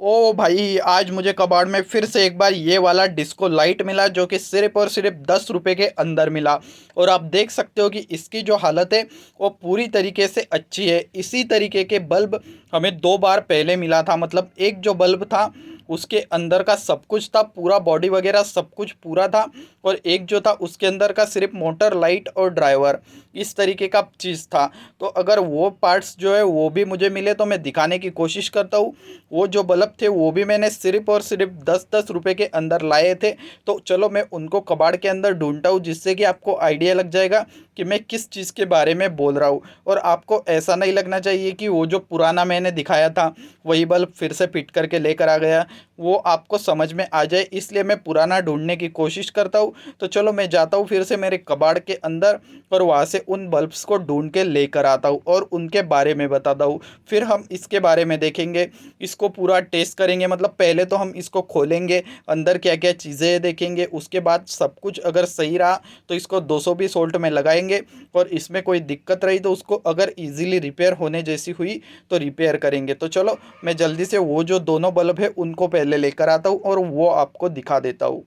ओ भाई, आज मुझे कबाड़ में फिर से एक बार ये वाला डिस्को लाइट मिला जो कि सिर्फ और सिर्फ 10 रुपए के अंदर मिला। और आप देख सकते हो कि इसकी जो हालत है वो पूरी तरीके से अच्छी है। इसी तरीके के बल्ब हमें 2 बार पहले मिला था। मतलब एक जो बल्ब था उसके अंदर का सब कुछ था, पूरा बॉडी वगैरह सब कुछ पूरा था। और एक जो था उसके अंदर का सिर्फ मोटर, लाइट और ड्राइवर, इस तरीके का चीज़ था। तो अगर वो पार्ट्स जो है वो भी मुझे मिले तो मैं दिखाने की कोशिश करता हूँ। वो जो बल्ब थे वो भी मैंने सिर्फ और सिर्फ 10-10 रुपए के अंदर लाए थे। तो चलो मैं उनको कबाड़ के अंदर ढूंढता हूँ, जिससे कि आपको आइडिया लग जाएगा कि मैं किस चीज़ के बारे में बोल रहा हूँ। और आपको ऐसा नहीं लगना चाहिए कि वो जो पुराना मैंने दिखाया था वही बल्ब फिर से फिट करके लेकर आ गया। वो आपको समझ में आ जाए इसलिए मैं पुराना ढूंढने की कोशिश करता हूँ। तो चलो मैं जाता हूँ फिर से मेरे कबाड़ के अंदर और वहाँ से उन बल्ब्स को ढूंढ के लेकर आता हूँ और उनके बारे में बताता हूँ। फिर हम इसके बारे में देखेंगे, इसको पूरा टेस्ट करेंगे। मतलब पहले तो हम इसको खोलेंगे, अंदर क्या क्या चीज़ें हैं देखेंगे, उसके बाद सब कुछ अगर सही रहा तो इसको 220 वोल्ट में लगाएंगे। और इसमें कोई दिक्कत रही तो उसको अगर इजीली रिपेयर होने जैसी हुई तो रिपेयर करेंगे। तो चलो मैं जल्दी से वो जो दोनों बल्ब है उनको पहले लेकर आता हूँ और वो आपको दिखा देता हूँ।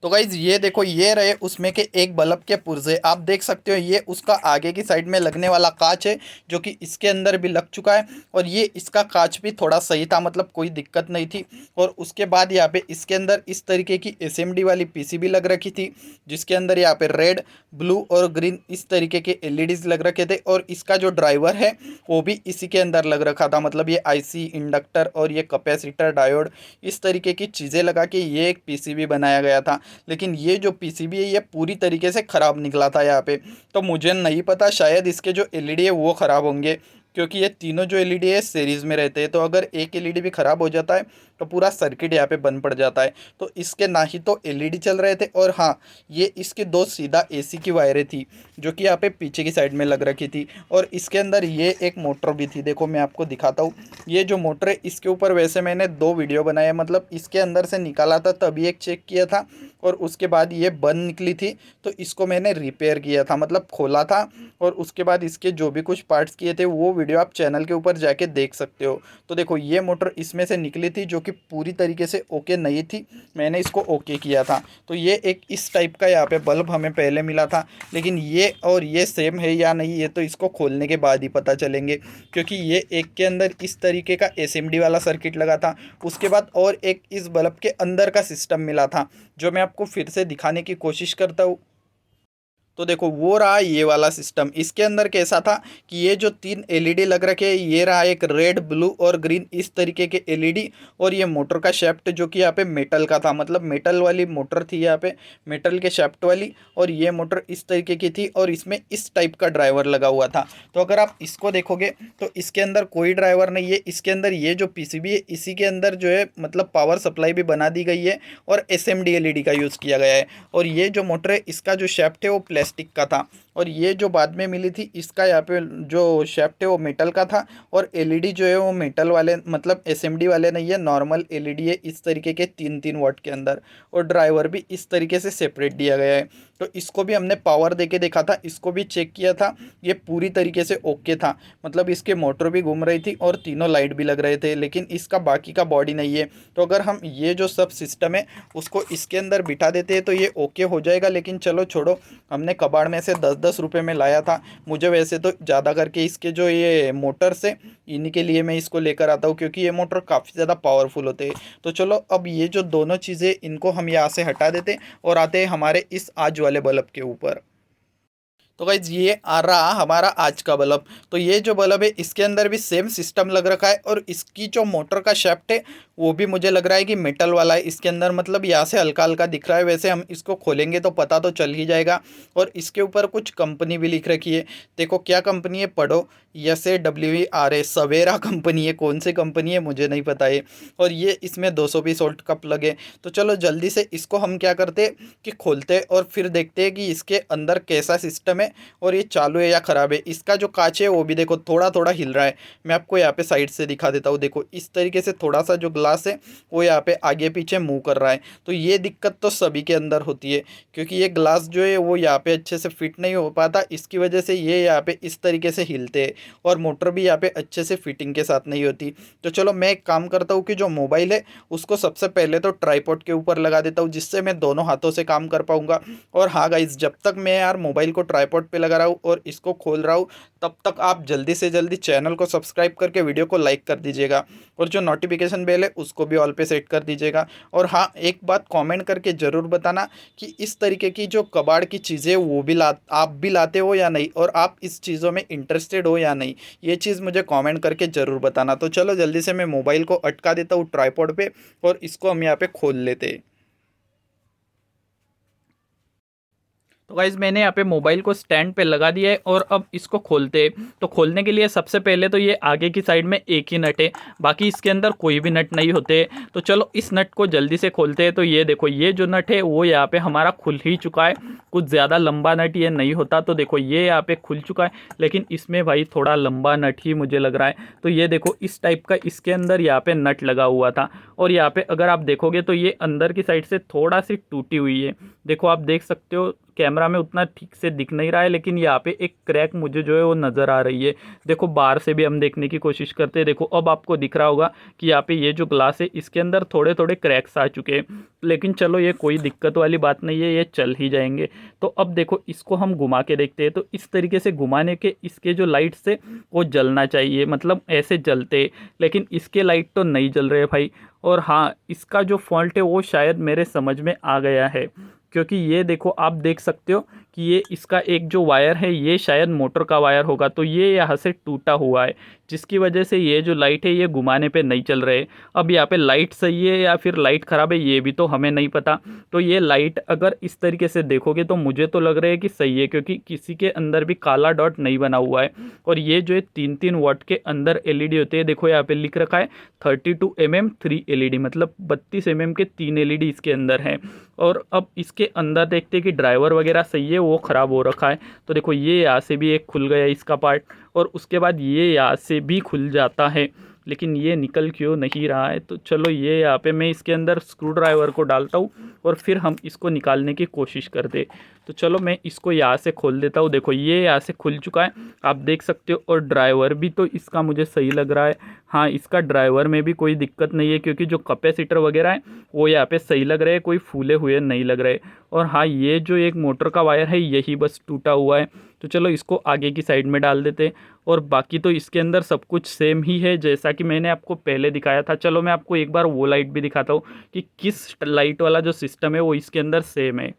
तो गाइज ये देखो, ये रहे उसमें के एक बल्ब के पुर्जे। आप देख सकते हो ये उसका आगे की साइड में लगने वाला कांच है जो कि इसके अंदर भी लग चुका है। और ये इसका कांच भी थोड़ा सही था, मतलब कोई दिक्कत नहीं थी। और उसके बाद यहाँ पे इसके अंदर इस तरीके की एसएमडी वाली पीसीबी लग रखी थी, जिसके अंदर यहाँ पे रेड, ब्लू और ग्रीन इस तरीके के एलईडीज लग रखे थे। और इसका जो ड्राइवर है वो भी इसी के अंदर लग रखा था। मतलब ये आईसी, इंडक्टर और ये कैपेसिटर, डायोड, इस तरीके की चीज़ें लगा के ये एक पीसीबी बनाया गया था। लेकिन ये जो पीसीबी है ये पूरी तरीके से ख़राब निकला था यहाँ पे। तो मुझे नहीं पता, शायद इसके जो एलईडी है वो ख़राब होंगे, क्योंकि ये तीनों जो एलईडी है सीरीज़ में रहते हैं। तो अगर एक एलईडी भी ख़राब हो जाता है तो पूरा सर्किट यहाँ पे बंद पड़ जाता है। तो इसके ना ही तो एलईडी चल रहे थे, और हाँ, ये इसके दो सीधा एसी की वायरें थी जो कि यहाँ पे पीछे की साइड में लग रखी थी। और इसके अंदर ये एक मोटर भी थी, देखो मैं आपको दिखाता हूँ। ये जो मोटर है इसके ऊपर वैसे मैंने 2 वीडियो बनाए, मतलब इसके अंदर से निकाला था तभी एक चेक किया था, और उसके बाद ये बंद निकली थी तो इसको मैंने रिपेयर किया था, मतलब खोला था। और उसके बाद इसके जो भी कुछ पार्ट्स किए थे वो वीडियो आप चैनल के ऊपर जाके देख सकते हो। तो देखो ये मोटर इसमें से निकली थी जो कि पूरी तरीके से ओके नहीं थी, मैंने इसको ओके किया था। तो ये एक इस टाइप का यहाँ पे बल्ब हमें पहले मिला था। लेकिन ये और ये सेम है या नहीं ये तो इसको खोलने के बाद ही पता चलेंगे, क्योंकि ये एक के अंदर इस तरीके का एसएमडी वाला सर्किट लगा था। उसके बाद और एक इस बल्ब के अंदर का सिस्टम मिला था जो मैं आपको फिर से दिखाने की कोशिश करता हूँ। तो देखो वो रहा ये वाला सिस्टम। इसके अंदर कैसा था कि ये जो 3 एलईडी लग रखे हैं, ये रहा एक रेड, ब्लू और ग्रीन इस तरीके के एलईडी। और ये मोटर का शेफ्ट जो कि यहाँ पे मेटल का था, मतलब मेटल वाली मोटर थी यहाँ पे, मेटल के शेफ्ट वाली। और ये मोटर इस तरीके की थी और इसमें इस टाइप का ड्राइवर लगा हुआ था। तो अगर आप इसको देखोगे तो इसके अंदर कोई ड्राइवर नहीं है। इसके अंदर ये जो पीसीबी है इसी के अंदर जो है मतलब पावर सप्लाई भी बना दी गई है और एसएमडी एलईडी का यूज़ किया गया है। और ये जो मोटर है इसका जो शेफ्ट है वो प्लास्टिक का था। और ये जो बाद में मिली थी इसका यहाँ पे जो शेफ्ट है वो मेटल का था। और एलईडी जो है वो मेटल वाले, मतलब एसएमडी वाले नहीं है, नॉर्मल एलईडी है इस तरीके के 3-3 वाट के अंदर। और ड्राइवर भी इस तरीके से सेपरेट दिया गया है। तो इसको भी हमने पावर दे के देखा था, इसको भी चेक किया था, ये पूरी तरीके से ओके था। मतलब इसके मोटर भी घूम रही थी और तीनों लाइट भी लग रहे थे, लेकिन इसका बाकी का बॉडी नहीं है। तो अगर हम ये जो सब सिस्टम है उसको इसके अंदर बिठा देते हैं तो ये ओके हो जाएगा। लेकिन चलो छोड़ो, हमने कबाड़ में से 10-10 रुपये में लाया था। मुझे वैसे तो ज़्यादा करके इसके जो ये मोटर्स है इन्हीं के लिए मैं इसको लेकर आता हूँ, क्योंकि ये मोटर काफ़ी ज़्यादा पावरफुल होते हैं। तो चलो अब ये जो दोनों चीज़ें इनको हम यहाँ से हटा देते और आते हैं हमारे इस आज वाले बल्ब के ऊपर। तो गाइज ये आ रहा हमारा आज का बल्ब। तो ये जो बल्ब है इसके अंदर भी सेम सिस्टम लग रखा है, और इसकी जो मोटर का शेफ्ट है वो भी मुझे लग रहा है कि मेटल वाला है इसके अंदर। मतलब यहाँ से हल्का हल्का दिख रहा है, वैसे हम इसको खोलेंगे तो पता तो चल ही जाएगा। और इसके ऊपर कुछ कंपनी भी लिख रखी है, देखो क्या कंपनी है पढ़ो, SAWERA, सवेरा कंपनी है। कौन सी कंपनी है मुझे नहीं पता है। और ये इसमें 220 वोल्ट का प्लग है। तो चलो जल्दी से इसको हम क्या करते कि खोलते और फिर देखते हैं कि इसके अंदर कैसा सिस्टम है है और ये चालू है या ख़राब है। इसका जो कांच है वो भी देखो थोड़ा थोड़ा हिल रहा है। मैं आपको यहाँ पे साइड से दिखा देता हूँ। देखो इस तरीके से थोड़ा सा जो ग्लास है वो यहाँ पे आगे पीछे मूव कर रहा है। तो ये दिक्कत तो सभी के अंदर होती है, क्योंकि ये ग्लास जो है वो यहाँ पे अच्छे से फिट नहीं हो पाता। इसकी वजह से ये यहाँ पे इस तरीके से हिलते हैं और मोटर भी यहाँ पे अच्छे से फिटिंग के साथ नहीं होती। तो चलो मैं एक काम करता हूँ कि जो मोबाइल है उसको सबसे पहले तो ट्राईपॉड के ऊपर लगा देता हूँ, जिससे मैं दोनों हाथों से काम कर पाऊंगा। और हाँ गाइस, जब तक मैं यार मोबाइल को ट्राईपॉड पे लगा रहा हूँ और इसको खोल रहा हूँ, तब तक आप जल्दी से जल्दी चैनल को सब्सक्राइब करके वीडियो को लाइक कर दीजिएगा और जो नोटिफिकेशन बेल है उसको भी ऑल पे सेट कर दीजिएगा। और हाँ, एक बात कमेंट करके ज़रूर बताना कि इस तरीके की जो कबाड़ की चीज़ें वो भी आप भी लाते हो या नहीं, और आप इस चीज़ों में इंटरेस्टेड हो या नहीं, ये चीज़ मुझे कमेंट करके ज़रूर बताना। तो चलो जल्दी से मैं मोबाइल को अटका देता हूँ ट्राईपॉड पे और इसको हम यहाँ पे खोल लेते हैं। तो गाइज़ मैंने यहाँ पे मोबाइल को स्टैंड पे लगा दिया है और अब इसको खोलते हैं। तो खोलने के लिए सबसे पहले तो ये आगे की साइड में एक ही नट है, बाकी इसके अंदर कोई भी नट नहीं होते। तो चलो इस नट को जल्दी से खोलते हैं। तो ये देखो, ये जो नट है वो यहाँ पे हमारा खुल ही चुका है। कुछ ज़्यादा लंबा नट ये नहीं होता। तो देखो ये यहाँ पे खुल चुका है, लेकिन इसमें भाई थोड़ा लंबा नट ही मुझे लग रहा है। तो ये देखो इस टाइप का इसके अंदर यहाँ पे नट लगा हुआ था, और यहाँ पे अगर आप देखोगे तो ये अंदर की साइड से थोड़ा सी टूटी हुई है। देखो आप देख सकते हो, कैमरा में उतना ठीक से दिख नहीं रहा है, लेकिन यहाँ पे एक क्रैक मुझे जो है वो नज़र आ रही है। देखो बाहर से भी हम देखने की कोशिश करते हैं। देखो अब आपको दिख रहा होगा कि यहाँ पे ये जो ग्लास है इसके अंदर थोड़े थोड़े क्रैक्स आ चुके हैं, लेकिन चलो ये कोई दिक्कत वाली बात नहीं है, ये चल ही जाएंगे। तो अब देखो इसको हम घुमा के देखते हैं। तो इस तरीके से घुमाने के इसके जो लाइट्स है वो जलना चाहिए, मतलब ऐसे जलते, लेकिन इसके लाइट तो नहीं जल रहे भाई। और हाँ, इसका जो फॉल्ट है वो शायद मेरे समझ में आ गया है, क्योंकि ये देखो आप देख सकते हो कि ये इसका एक जो वायर है ये शायद मोटर का वायर होगा। तो ये यहाँ से टूटा हुआ है, जिसकी वजह से ये जो लाइट है ये घुमाने पे नहीं चल रहे। अब यहाँ पे लाइट सही है या फिर लाइट ख़राब है ये भी तो हमें नहीं पता। तो ये लाइट अगर इस तरीके से देखोगे तो मुझे तो लग रहा है कि सही है, क्योंकि किसी के अंदर भी काला डॉट नहीं बना हुआ है। और ये जो है 3-3 वाट के अंदर एलईडी होते हैं। देखो यहाँ पे लिख रखा है 32 mm 3 एलईडी, मतलब 32 mm के 3 एलईडी इसके अंदर हैं। और अब इसके अंदर देखते हैं कि ड्राइवर वगैरह सही है, वो ख़राब हो रखा है। तो देखो ये यहाँ से भी एक खुल गया इसका पार्ट, और उसके बाद ये यहाँ से भी खुल जाता है, लेकिन ये निकल क्यों नहीं रहा है। तो चलो ये यहाँ पे मैं इसके अंदर स्क्रू ड्राइवर को डालता हूँ और फिर हम इसको निकालने की कोशिश करते। तो चलो मैं इसको यहाँ से खोल देता हूँ। देखो ये यहाँ से खुल चुका है, आप देख सकते हो। और ड्राइवर भी तो इसका मुझे सही लग रहा है। हाँ, इसका ड्राइवर में भी कोई दिक्कत नहीं है, क्योंकि जो कैपेसिटर वगैरह है वो यहाँ पे सही लग रहे हैं, कोई फूले हुए नहीं लग रहे। और हाँ, ये जो एक मोटर का वायर है यही बस टूटा हुआ है। तो चलो इसको आगे की साइड में डाल देते, और बाकी तो इसके अंदर सब कुछ सेम ही है जैसा कि मैंने आपको पहले दिखाया था। चलो मैं आपको एक बार वो लाइट भी दिखाता हूँ कि किस लाइट वाला जो सिस्टम है वो इसके अंदर सेम है।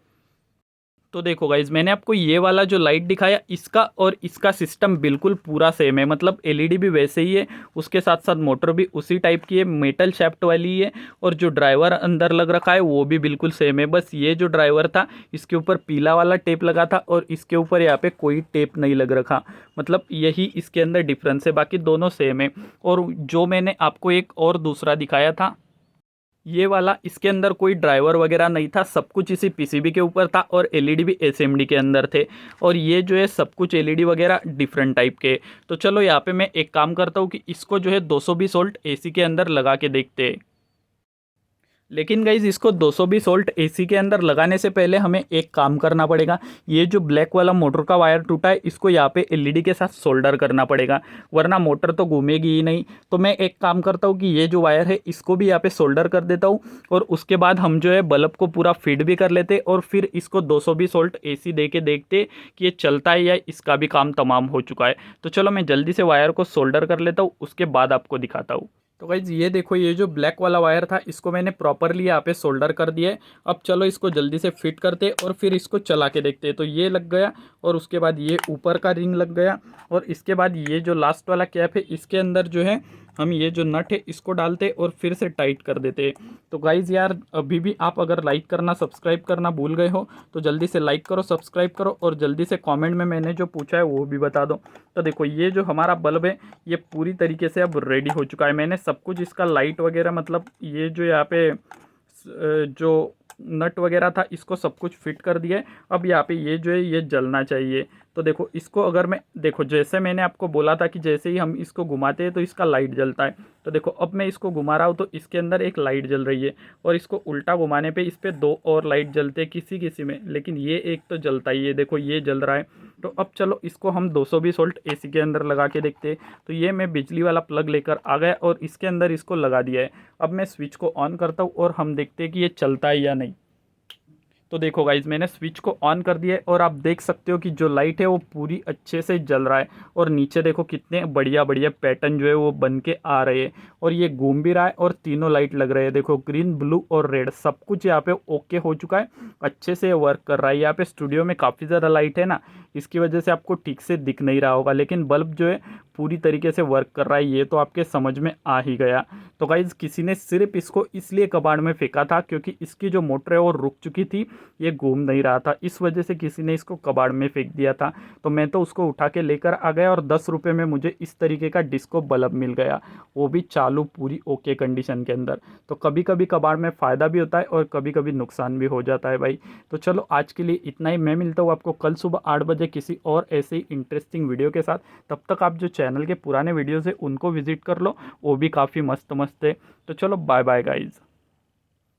तो देखो गाइज, मैंने आपको ये वाला जो लाइट दिखाया, इसका और इसका सिस्टम बिल्कुल पूरा सेम है, मतलब एलईडी भी वैसे ही है, उसके साथ साथ मोटर भी उसी टाइप की है, मेटल शैफ्ट वाली है। और जो ड्राइवर अंदर लग रखा है वो भी बिल्कुल सेम है। बस ये जो ड्राइवर था इसके ऊपर पीला वाला टेप लगा था और इसके ऊपर यहाँ पे कोई टेप नहीं लग रखा, मतलब यही इसके अंदर डिफरेंस है, बाकी दोनों सेम है। और जो मैंने आपको एक और दूसरा दिखाया था ये वाला, इसके अंदर कोई ड्राइवर वगैरह नहीं था, सब कुछ इसी पीसीबी के ऊपर था, और एलईडी भी एसएमडी के अंदर थे। और ये जो है सब कुछ एलईडी वगैरह डिफरेंट टाइप के। तो चलो यहाँ पे मैं एक काम करता हूँ कि इसको जो है 220 वोल्ट एसी के अंदर लगा के देखते हैं। लेकिन गाइज इसको 220 वोल्ट एसी के अंदर लगाने से पहले हमें एक काम करना पड़ेगा। ये जो ब्लैक वाला मोटर का वायर टूटा है इसको यहाँ पे एलईडी के साथ सोल्डर करना पड़ेगा, वरना मोटर तो घूमेगी ही नहीं। तो मैं एक काम करता हूँ कि ये जो वायर है इसको भी यहाँ पे सोल्डर कर देता हूँ, और उसके बाद हम जो है बल्ब को पूरा फिट भी कर लेते, और फिर इसको 220 वोल्ट एसी दे के देखते कि ये चलता है या इसका भी काम तमाम हो चुका है। तो चलो मैं जल्दी से वायर को सोल्डर कर लेता हूँ, उसके बाद आपको दिखाता हूँ। तो गाइज ये देखो, ये जो ब्लैक वाला वायर था इसको मैंने प्रॉपरली यहाँ पे सोल्डर कर दिया है। अब चलो इसको जल्दी से फिट करते और फिर इसको चला के देखते। तो ये लग गया, और उसके बाद ये ऊपर का रिंग लग गया, और इसके बाद ये जो लास्ट वाला कैप है इसके अंदर जो है हम ये जो नट है इसको डालते और फिर से टाइट कर देते। तो गाइज़ यार, अभी भी आप अगर लाइक करना सब्सक्राइब करना भूल गए हो तो जल्दी से लाइक करो, सब्सक्राइब करो, और जल्दी से कमेंट में मैंने जो पूछा है वो भी बता दो। तो देखो ये जो हमारा बल्ब है ये पूरी तरीके से अब रेडी हो चुका है। मैंने सब कुछ इसका लाइट वगैरह, मतलब ये जो यहाँ पे जो नट वगैरह था इसको सब कुछ फिट कर दिया है। अब यहाँ पे ये जो है ये जलना चाहिए। तो देखो इसको अगर मैं देखो जैसे मैंने आपको बोला था कि जैसे ही हम इसको घुमाते हैं तो इसका लाइट जलता है। तो देखो अब मैं इसको घुमा रहा हूँ तो इसके अंदर एक लाइट जल रही है, और इसको उल्टा घुमाने पे इस पे दो और लाइट जलते हैं किसी किसी में, लेकिन ये एक तो जलता ही है, देखो ये जल रहा है। तो अब चलो इसको हम 220 वोल्ट एसी के अंदर लगा के देखते हैं। तो ये मैं बिजली वाला प्लग लेकर आ गया और इसके अंदर इसको लगा दिया है। अब मैं स्विच को ऑन करता हूँ और हम देखते हैं कि ये चलता है या नहीं। तो देखो गाइज मैंने स्विच को ऑन कर दिया है और आप देख सकते हो कि जो लाइट है वो पूरी अच्छे से जल रहा है, और नीचे देखो कितने बढ़िया बढ़िया पैटर्न जो है वो बन के आ रहे हैं, और ये घूम भी रहा है और तीनों लाइट लग रहे हैं। देखो ग्रीन ब्लू और रेड सब कुछ यहाँ पे ओके हो चुका है, अच्छे से वर्क कर रहा है। यहाँ पे स्टूडियो में काफ़ी ज़्यादा लाइट है ना, इसकी वजह से आपको ठीक से दिख नहीं रहा होगा, लेकिन बल्ब जो है पूरी तरीके से वर्क कर रहा है, ये तो आपके समझ में आ ही गया। तो गाइज किसी ने सिर्फ इसको इसलिए कबाड़ में फेंका था क्योंकि इसकी जो मोटर है वो रुक चुकी थी, ये घूम नहीं रहा था, इस वजह से किसी ने इसको कबाड़ में फेंक दिया था। तो मैं तो उसको उठा के लेकर आ गया और 10 रुपये में मुझे इस तरीके का डिस्को बल्ब मिल गया, वो भी चालू पूरी ओके कंडीशन के अंदर। तो कभी कभी कबाड़ में फ़ायदा भी होता है और कभी कभी नुकसान भी हो जाता है भाई। तो चलो आज के लिए इतना ही, मैं मिलता हूँ आपको कल सुबह 8 बजे किसी और ऐसे ही इंटरेस्टिंग वीडियो के साथ। तब तक आप जो चैनल के पुराने वीडियोज़ है उनको विजिट कर लो, वो भी काफ़ी मस्त मस्त है। तो चलो बाय बाय गाइज़।